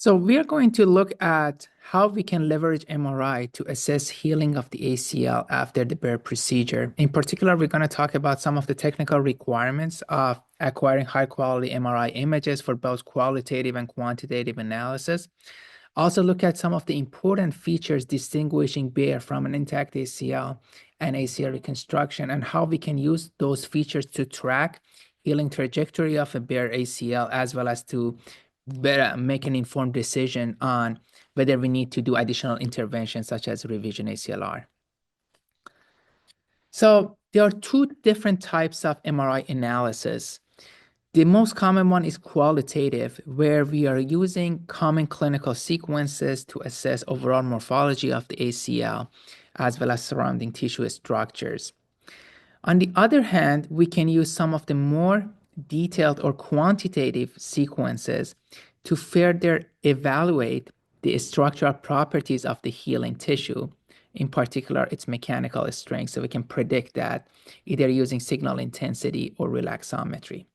So we are going to look at how we can leverage MRI to assess healing of the ACL after the BEAR procedure. In particular, we're going to talk about some of the technical requirements of acquiring high-quality MRI images for both qualitative and quantitative analysis. Also look at some of the important features distinguishing BEAR from an intact ACL and ACL reconstruction, and how we can use those features to track healing trajectory of a BEAR ACL, as well as to better make an informed decision on whether we need to do additional interventions such as revision ACLR. So there are two different types of MRI analysis. The most common one is qualitative, where we are using common clinical sequences to assess overall morphology of the ACL, as well as surrounding tissue structures. On the other hand, we can use some of the more detailed or quantitative sequences to further evaluate the structural properties of the healing tissue, in particular its mechanical strength, so we can predict that either using signal intensity or relaxometry.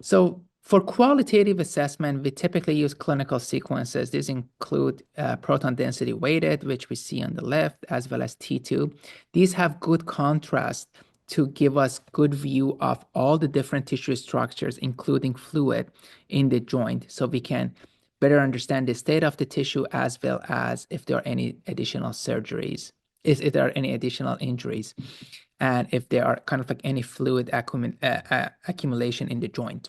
So for qualitative assessment, we typically use clinical sequences. These include proton density weighted, which we see on the left, as well as T2. These have good contrast to give us good view of all the different tissue structures, including fluid in the joint, so we can better understand the state of the tissue, as well as if there are any additional surgeries, if there are any additional injuries, and if there are kind of like any fluid accumulation in the joint.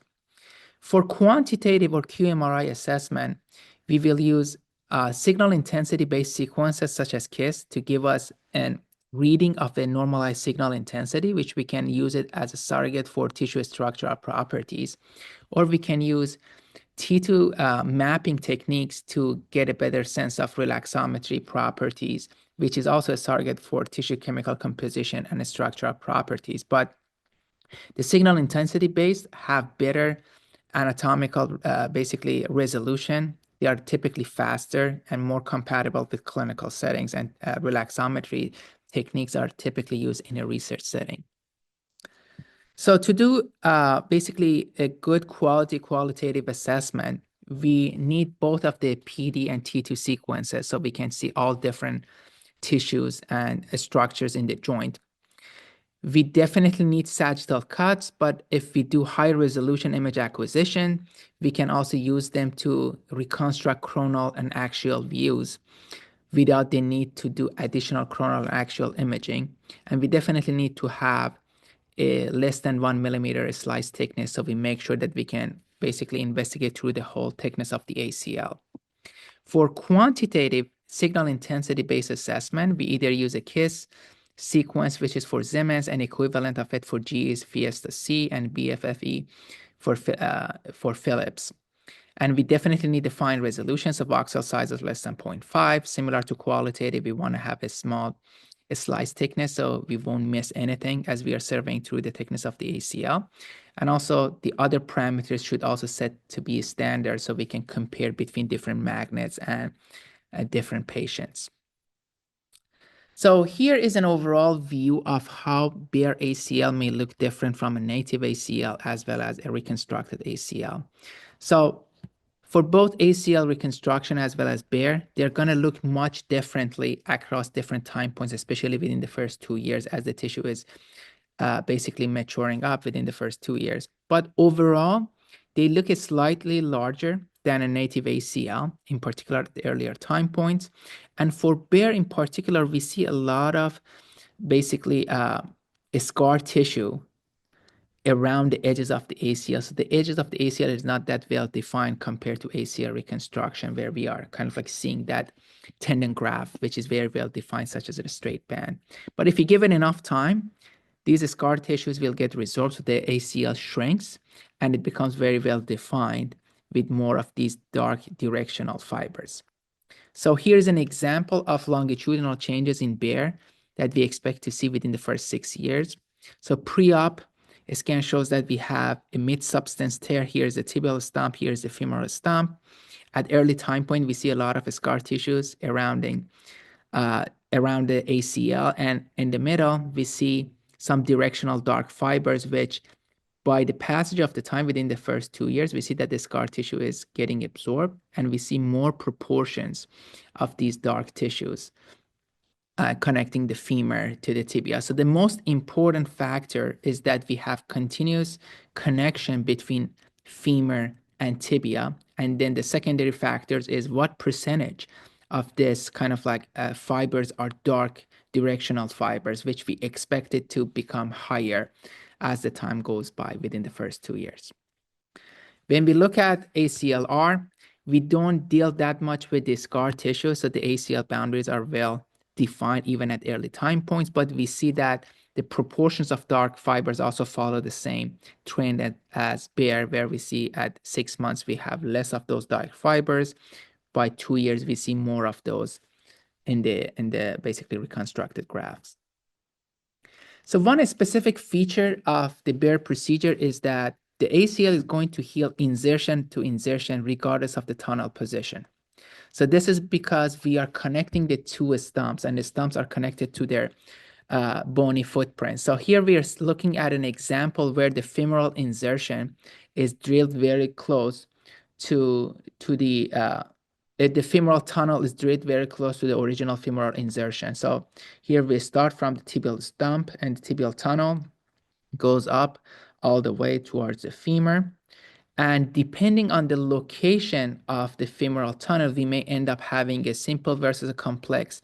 For quantitative or qMRI assessment, we will use signal intensity-based sequences such as KISS to give us a reading of the normalized signal intensity, which we can use it as a surrogate for tissue structural properties. Or we can use T2 mapping techniques to get a better sense of relaxometry properties, which is also a surrogate for tissue chemical composition and structural properties. But the signal intensity based have better anatomical, basically resolution. They are typically faster and more compatible with clinical settings, and relaxometry techniques are typically used in a research setting. So to do basically a good qualitative assessment, we need both of the PD and T2 sequences so we can see all different tissues and structures in the joint. We definitely need sagittal cuts, but if we do high resolution image acquisition, we can also use them to reconstruct coronal and axial views without the need to do additional coronal and axial imaging. And we definitely need to have a less than 1 millimeter slice thickness, so we make sure that we can basically investigate through the whole thickness of the ACL. For quantitative signal intensity based assessment, we either use a KISS sequence, which is for Siemens, and equivalent of it for GE is Fiesta C, and BFFE for Philips. And we definitely need to find resolutions of voxel sizes less than 0.5. Similar to qualitative, we want to have a small slice thickness so we won't miss anything as we are surveying through the thickness of the ACL. And also the other parameters should also set to be standard so we can compare between different magnets and different patients. So here is an overall view of how BEAR ACL may look different from a native ACL as well as a reconstructed ACL. So for both ACL reconstruction as well as BEAR, they're going to look much differently across different time points, especially within the first 2 years as the tissue is basically maturing up within the first 2 years. But overall, they look slightly larger than a native ACL, in particular at the earlier time points. And for BEAR in particular, we see a lot of basically scar tissue around the edges of the ACL. So the edges of the ACL is not that well defined compared to ACL reconstruction, where we are kind of like seeing that tendon graft, which is very well defined, such as a straight band. But if you give it enough time, these scar tissues will get resorbed, so the ACL shrinks, and it becomes very well defined with more of these dark directional fibers. So here's an example of longitudinal changes in BEAR that we expect to see within the first 6 years. So pre-op, a scan shows that we have a mid-substance tear. Here's the tibial stump, here's the femoral stump. At early time point, we see a lot of scar tissues around the ACL, and in the middle, we see some directional dark fibers, which by the passage of the time within the first 2 years, we see that the scar tissue is getting absorbed, and we see more proportions of these dark tissues connecting the femur to the tibia. So the most important factor is that we have continuous connection between femur and tibia. And then the secondary factors is what percentage of this kind of like fibers are dark directional fibers, which we expect it to become higher as the time goes by within the first 2 years. When we look at ACLR, we don't deal that much with the scar tissue, so the ACL boundaries are well defined even at early time points, but we see that the proportions of dark fibers also follow the same trend as BEAR, where we see at 6 months we have less of those dark fibers. By 2 years, we see more of those in the basically reconstructed grafts. So one specific feature of the BEAR procedure is that the ACL is going to heal insertion to insertion regardless of the tunnel position. So this is because we are connecting the two stumps, and the stumps are connected to their bony footprint. So here we are looking at an example where the femoral insertion is drilled very close to the femoral tunnel is drilled very close to the original femoral insertion. So here we start from the tibial stump, and the tibial tunnel goes up all the way towards the femur. And depending on the location of the femoral tunnel, we may end up having a simple versus a complex,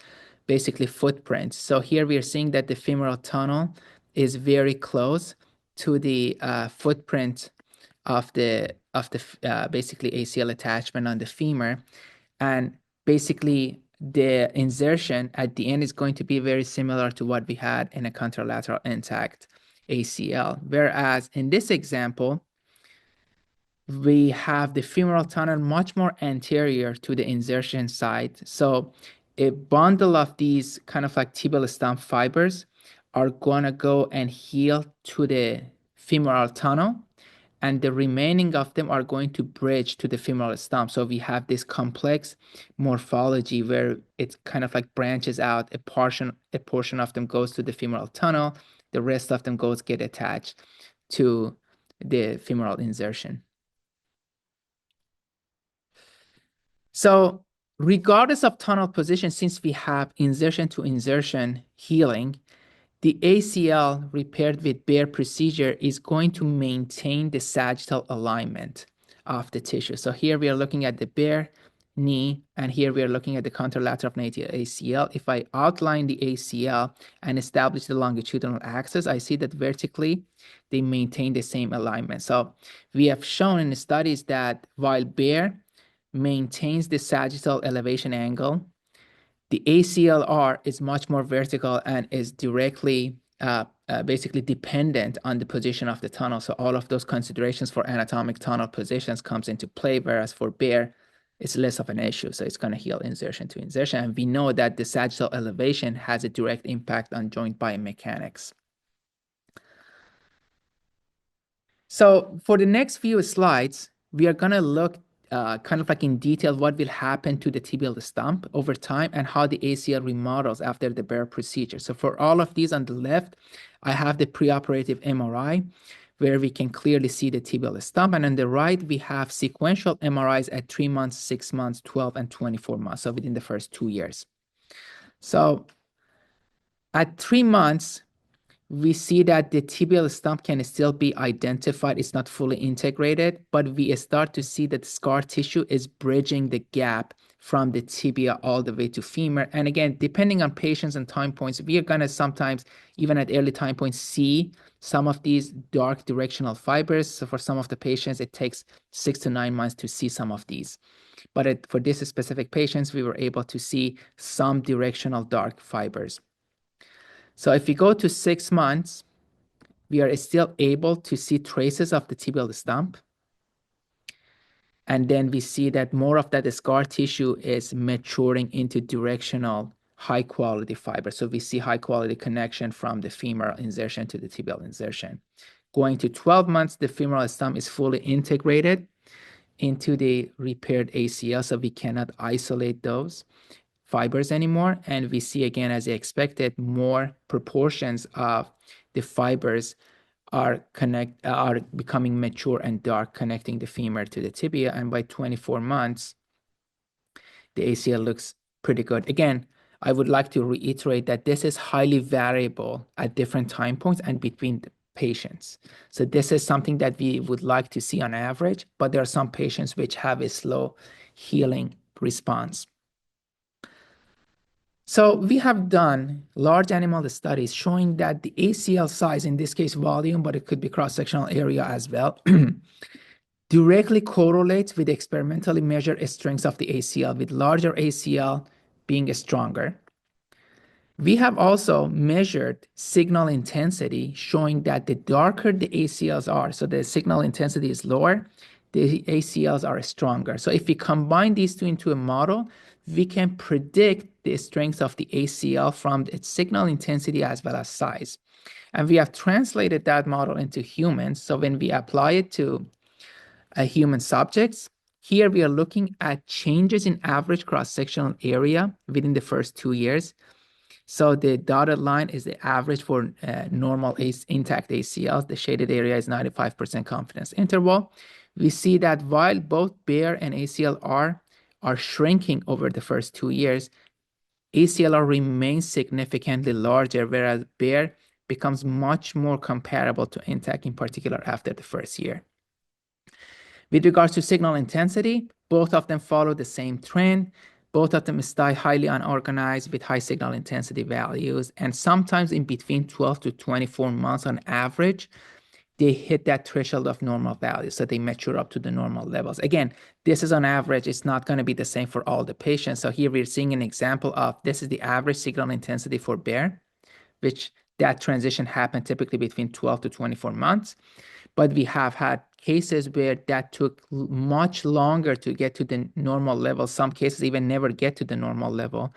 basically footprint. So here we are seeing that the femoral tunnel is very close to the footprint of the basically ACL attachment on the femur. And basically the insertion at the end is going to be very similar to what we had in a contralateral intact ACL. Whereas in this example, we have the femoral tunnel much more anterior to the insertion site. So a bundle of these kind of like tibial stump fibers are going to go and heal to the femoral tunnel, and the remaining of them are going to bridge to the femoral stump. So we have this complex morphology where it kind of like branches out. A portion of them goes to the femoral tunnel. The rest of them get attached to the femoral insertion. So regardless of tunnel position, since we have insertion to insertion healing, the ACL repaired with BEAR procedure is going to maintain the sagittal alignment of the tissue. So here we are looking at the BEAR knee, and here we are looking at the contralateral native ACL. If I outline the ACL and establish the longitudinal axis, I see that vertically they maintain the same alignment. So we have shown in the studies that while BEAR maintains the sagittal elevation angle, the ACLR is much more vertical and is directly basically dependent on the position of the tunnel. So all of those considerations for anatomic tunnel positions comes into play, whereas for BEAR, it's less of an issue. So it's going to heal insertion to insertion. And we know that the sagittal elevation has a direct impact on joint biomechanics. So for the next few slides, we are going to look kind of like in detail what will happen to the tibial stump over time and how the ACL remodels after the BEAR procedure. So for all of these on the left, I have the preoperative MRI where we can clearly see the tibial stump. And on the right, we have sequential MRIs at 3 months, 6 months, 12, and 24 months, so within the first 2 years. So at 3 months, we see that the tibial stump can still be identified. It's not fully integrated, but we start to see that scar tissue is bridging the gap from the tibia all the way to femur. And again, depending on patients and time points, we are going to sometimes, even at early time points, see some of these dark directional fibers. So for some of the patients, it takes 6 to 9 months to see some of these. But for this specific patients, we were able to see some directional dark fibers. So if we go to 6 months, we are still able to see traces of the tibial stump. And then we see that more of that scar tissue is maturing into directional high quality fiber. So we see high quality connection from the femoral insertion to the tibial insertion. Going to 12 months, the femoral stump is fully integrated into the repaired ACL, so we cannot isolate those fibers anymore. And we see, again, as expected, more proportions of the fibers are becoming mature and dark, connecting the femur to the tibia. And by 24 months, the ACL looks pretty good. Again, I would like to reiterate that this is highly variable at different time points and between the patients. So this is something that we would like to see on average, but there are some patients which have a slow healing response. So we have done large animal studies showing that the ACL size, in this case volume, but it could be cross-sectional area as well, directly correlates with experimentally measured strengths of the ACL, with larger ACL being stronger. We have also measured signal intensity, showing that the darker the ACLs are, so the signal intensity is lower, the ACLs are stronger. So if we combine these two into a model, we can predict the strength of the ACL from its signal intensity as well as size. And we have translated that model into humans. So when we apply it to human subjects, here we are looking at changes in average cross-sectional area within the first 2 years. So the dotted line is the average for normal intact ACLs. The shaded area is 95% confidence interval. We see that while both BEAR and ACLR are shrinking over the first 2 years, ACLR remains significantly larger, whereas BEAR becomes much more comparable to intact, in particular after the first year. With regards to signal intensity, both of them follow the same trend. Both of them stay highly unorganized with high signal intensity values, and sometimes in between 12 to 24 months on average, they hit that threshold of normal values, so they mature up to the normal levels. Again, this is on average. It's not going to be the same for all the patients. So here we're seeing an example of this is the average signal intensity for BEAR, which that transition happened typically between 12 to 24 months. But we have had cases where that took much longer to get to the normal level. Some cases even never get to the normal level,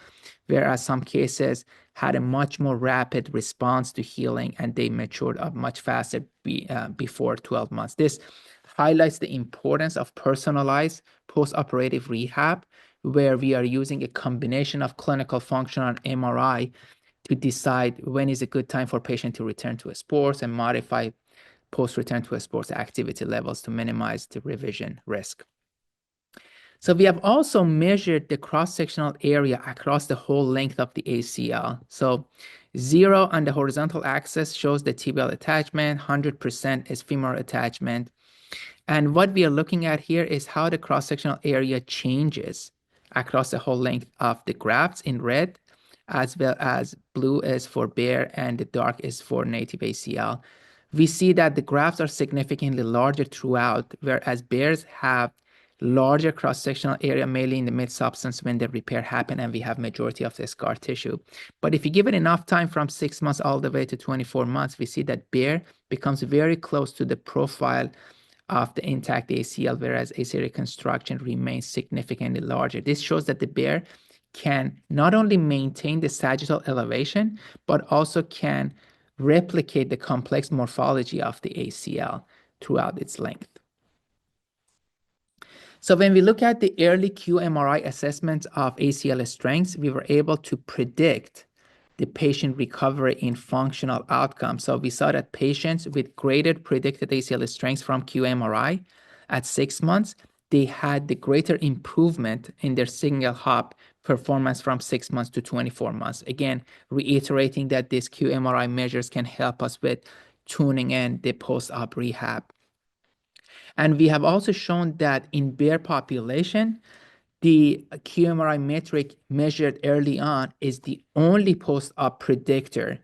whereas some cases had a much more rapid response to healing and they matured up much faster before 12 months. This highlights the importance of personalized post-operative rehab, where we are using a combination of clinical function and MRI to decide when is a good time for patient to return to a sports and modify post-return to a sports activity levels to minimize the revision risk. So we have also measured the cross-sectional area across the whole length of the ACL. So 0 on the horizontal axis shows the tibial attachment, 100% is femoral attachment. And what we are looking at here is how the cross-sectional area changes across the whole length of the grafts in red, as well as blue is for BEAR and the dark is for native ACL. We see that the grafts are significantly larger throughout, whereas BEARs have larger cross-sectional area, mainly in the mid-substance when the repair happened, and we have majority of the scar tissue. But if you give it enough time from 6 months all the way to 24 months, we see that BEAR becomes very close to the profile of the intact ACL, whereas ACL reconstruction remains significantly larger. This shows that the BEAR can not only maintain the sagittal elevation, but also can replicate the complex morphology of the ACL throughout its length. So when we look at the early qMRI assessment of ACL strengths, we were able to predict the patient recovery in functional outcomes. So we saw that patients with graded predicted ACL strengths from qMRI at 6 months, they had the greater improvement in their single hop performance from 6 months to 24 months. Again, reiterating that these qMRI measures can help us with tuning in the post-op rehab. And we have also shown that in BEAR population, the qMRI metric measured early on is the only post-op predictor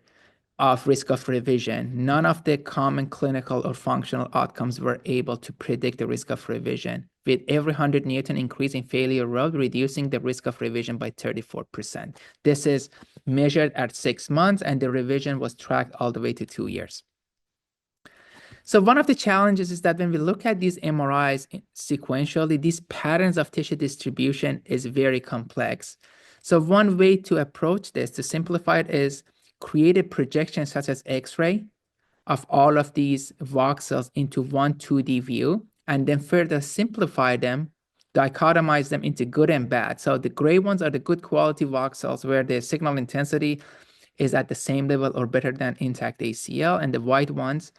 of risk of revision. None of the common clinical or functional outcomes were able to predict the risk of revision, with every 100 Newton increase in failure rate reducing the risk of revision by 34%. This is measured at 6 months, and the revision was tracked all the way to 2 years. So one of the challenges is that when we look at these MRIs sequentially, these patterns of tissue distribution is very complex. So one way to approach this, to simplify it, is create a projection such as X-ray of all of these voxels into one 2D view, and then further simplify them, dichotomize them into good and bad. So the gray ones are the good quality voxels where the signal intensity is at the same level or better than intact ACL, and the white ones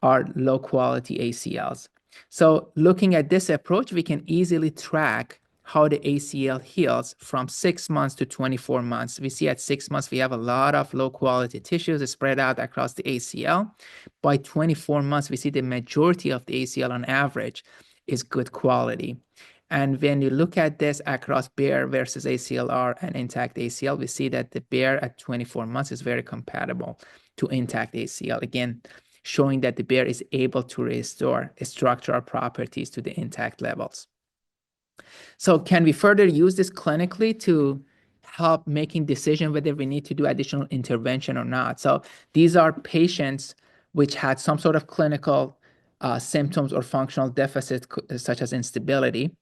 are low quality ACLs. So looking at this approach, we can easily track how the ACL heals from 6 months to 24 months. We see at 6 months, we have a lot of low quality tissues spread out across the ACL. By 24 months, we see the majority of the ACL on average is good quality. And when you look at this across BEAR versus ACLR and intact ACL, we see that the BEAR at 24 months is very compatible to intact ACL. Again, showing that the BEAR is able to restore structural properties to the intact levels. So can we further use this clinically to help making decision whether we need to do additional intervention or not? So these are patients which had some sort of clinical symptoms or functional deficit, such as instability.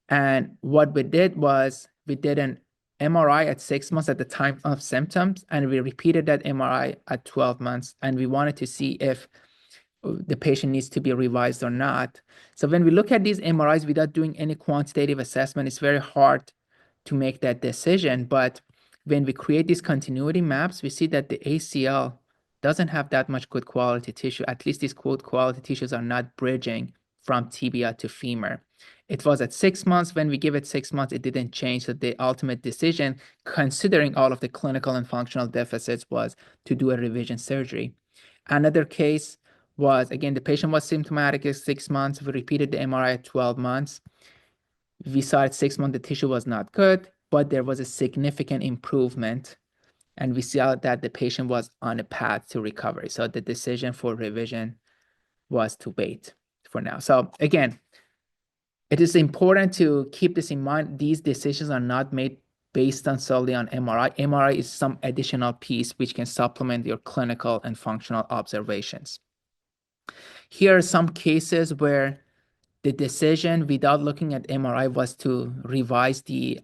And what we did was we did an MRI at 6 months at the time of symptoms, and we repeated that MRI at 12 months. And we wanted to see if the patient needs to be revised or not. So when we look at these MRIs without doing any quantitative assessment, it's very hard to make that decision. But when we create these continuity maps, we see that the ACL doesn't have that much good quality tissue. At least these good quality tissues are not bridging from tibia to femur. It was at 6 months. When we give it 6 months, it didn't change. So the ultimate decision, considering all of the clinical and functional deficits, was to do a revision surgery. Another case was, again, the patient was symptomatic at 6 months. We repeated the MRI at 12 months. We saw at 6 months the tissue was not good, but there was a significant improvement. And we saw that the patient was on a path to recovery. So the decision for revision was to wait for now. So again, it is important to keep this in mind. These decisions are not made based on solely on MRI. MRI is some additional piece which can supplement your clinical and functional observations. Here are some cases where the decision without looking at MRI was to revise the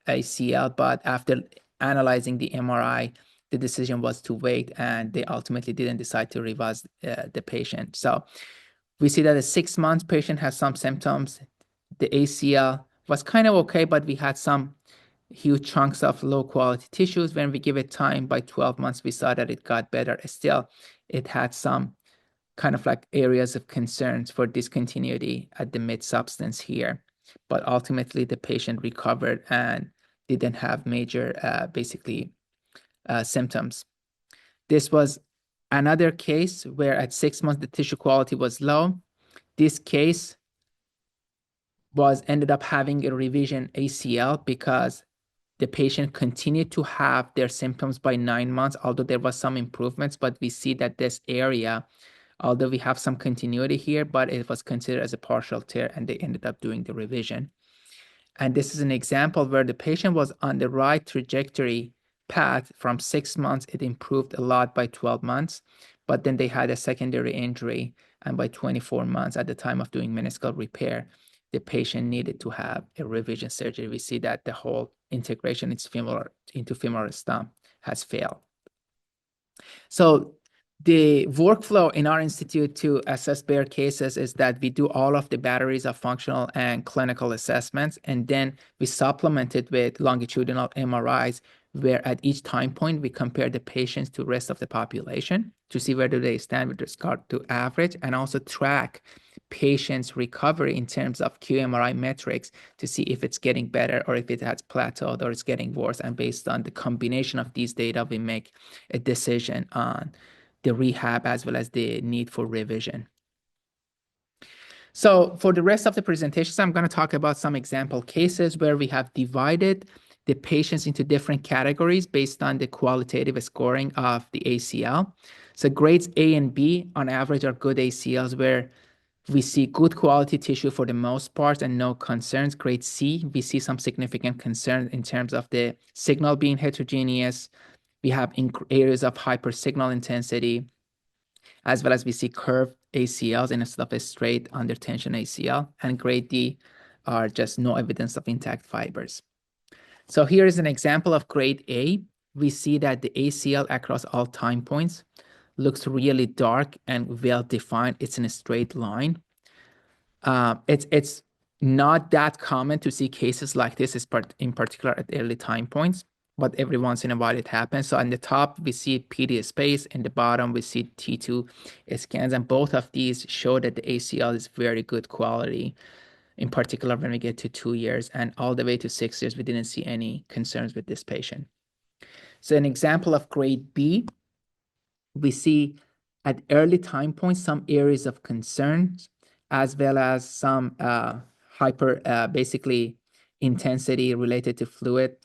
ACL, but after analyzing the MRI, the decision was to wait, and they ultimately didn't decide to revise the patient. So we see that a 6 months patient has some symptoms. The ACL was kind of okay, but we had some huge chunks of low quality tissues. When we give it time, by 12 months, we saw that it got better. Still, it had some kind of like areas of concerns for discontinuity at the mid substance here. But ultimately, the patient recovered and didn't have major, symptoms. This was another case where at 6 months, the tissue quality was low. This case ended up having a revision ACL because the patient continued to have their symptoms by 9 months, although there was some improvements. But we see that this area, although we have some continuity here, but it was considered as a partial tear, and they ended up doing the revision. And this is an example where the patient was on the right trajectory path. From 6 months, it improved a lot by 12 months, but then they had a secondary injury. And by 24 months, at the time of doing meniscal repair, the patient needed to have a revision surgery. We see that the whole integration into femoral stump has failed. So the workflow in our institute to assess BEAR cases is that we do all of the batteries of functional and clinical assessments, and then we supplement it with longitudinal MRIs, where at each time point, we compare the patients to the rest of the population to see where do they stand with regard to average, and also track patients' recovery in terms of QMRI metrics to see if it's getting better or if it has plateaued or it's getting worse. And based on the combination of these data, we make a decision on the rehab as well as the need for revision. So for the rest of the presentations, I'm going to talk about some example cases where we have divided the patients into different categories based on the qualitative scoring of the ACL. So grades A and B on average are good ACLs, where we see good quality tissue for the most part and no concerns. Grade C, we see some significant concerns in terms of the signal being heterogeneous. We have areas of hypersignal intensity, as well as we see curved ACLs instead of a straight under tension ACL. And grade D are just no evidence of intact fibers. So here is an example of grade A. We see that the ACL across all time points looks really dark and well defined. It's in a straight line. It's not that common to see cases like this, in particular at early time points. but every once in a while it happens. So on the top, we see PD space, and the bottom, we see T2 scans, and both of these show that the ACL is very good quality, in particular when we get to 2 years, and all the way to 6 years, we didn't see any concerns with this patient. So an example of grade B, we see at early time points some areas of concern, as well as some basically intensity related to fluid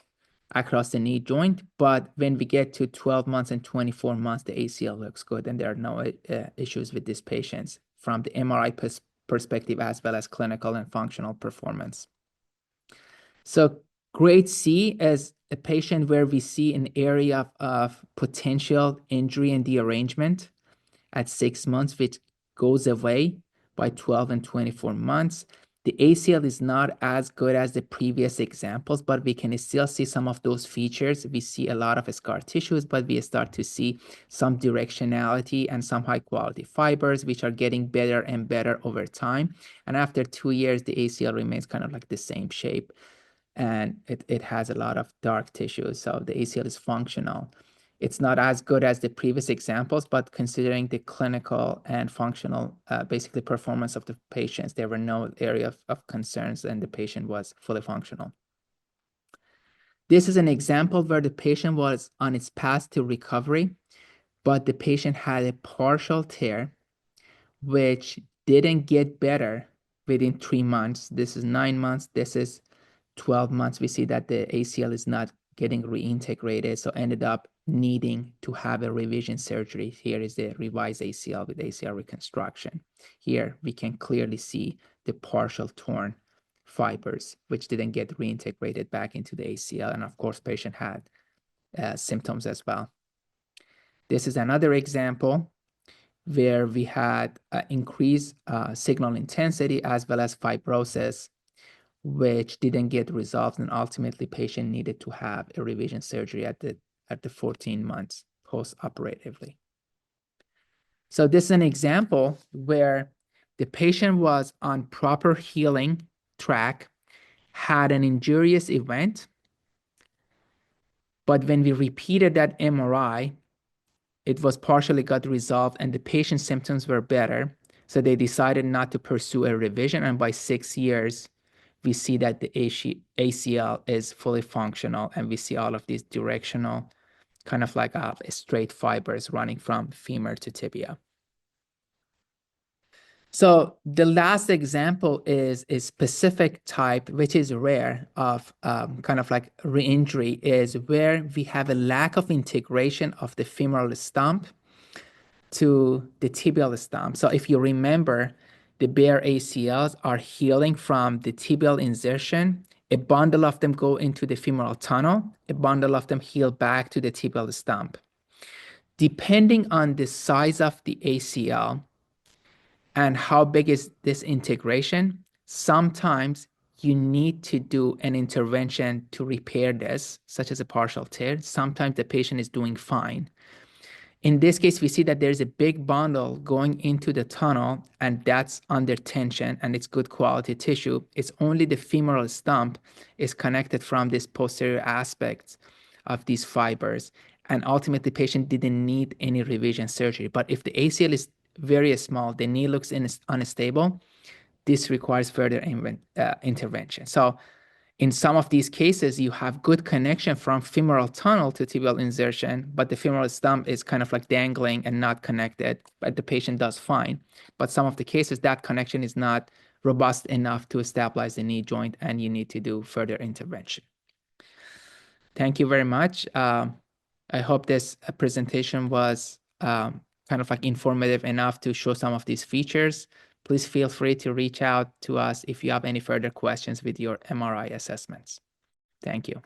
across the knee joint. But when we get to 12 months and 24 months, the ACL looks good, and there are no issues with these patients from the MRI perspective, as well as clinical and functional performance. So grade C is a patient where we see an area of potential injury and derangement at 6 months, which goes away by 12 and 24 months. The ACL is not as good as the previous examples, but we can still see some of those features. We see a lot of scar tissues, but we start to see some directionality and some high quality fibers, which are getting better and better over time. And after 2 years, the ACL remains kind of like the same shape, and it has a lot of dark tissue. So the ACL is functional. It's not as good as the previous examples, but considering the clinical and functional basically performance of the patients, there were no area of concerns, and the patient was fully functional. This is an example where the patient was on its path to recovery, but the patient had a partial tear, which didn't get better within 3 months. This is 9 months. This is 12 months. We see that the ACL is not getting reintegrated, so ended up needing to have a revision surgery. Here is the revised ACL with ACL reconstruction. Here we can clearly see the partial torn fibers, which didn't get reintegrated back into the ACL. And of course, patient had symptoms as well. This is another example where we had increased signal intensity as well as fibrosis, which didn't get resolved, and ultimately patient needed to have a revision surgery at the 14 months post-operatively. So this is an example where the patient was on proper healing track, had an injurious event, but when we repeated that MRI, it was partially got resolved and the patient's symptoms were better. So they decided not to pursue a revision, and by 6 years, we see that the ACL is fully functional, and we see all of these directional, kind of like straight fibers running from femur to tibia. So the last example is a specific type, which is rare, of kind of like re-injury, is where we have a lack of integration of the femoral stump to the tibial stump. So if you remember, the BEAR ACLs are healing from the tibial insertion. A bundle of them go into the femoral tunnel. A bundle of them heal back to the tibial stump. Depending on the size of the ACL and how big is this integration, sometimes you need to do an intervention to repair this, such as a partial tear. Sometimes the patient is doing fine. In this case, we see that there's a big bundle going into the tunnel, and that's under tension, and it's good quality tissue. It's only the femoral stump is connected from this posterior aspect of these fibers, and ultimately the patient didn't need any revision surgery. But if the ACL is very small, the knee looks unstable, this requires further intervention. So in some of these cases, you have good connection from femoral tunnel to tibial insertion, but the femoral stump is kind of like dangling and not connected, but the patient does fine. But some of the cases, that connection is not robust enough to stabilize the knee joint, and you need to do further intervention. Thank you very much. I hope this presentation was kind of like informative enough to show some of these features. Please feel free to reach out to us if you have any further questions with your MRI assessments. Thank you.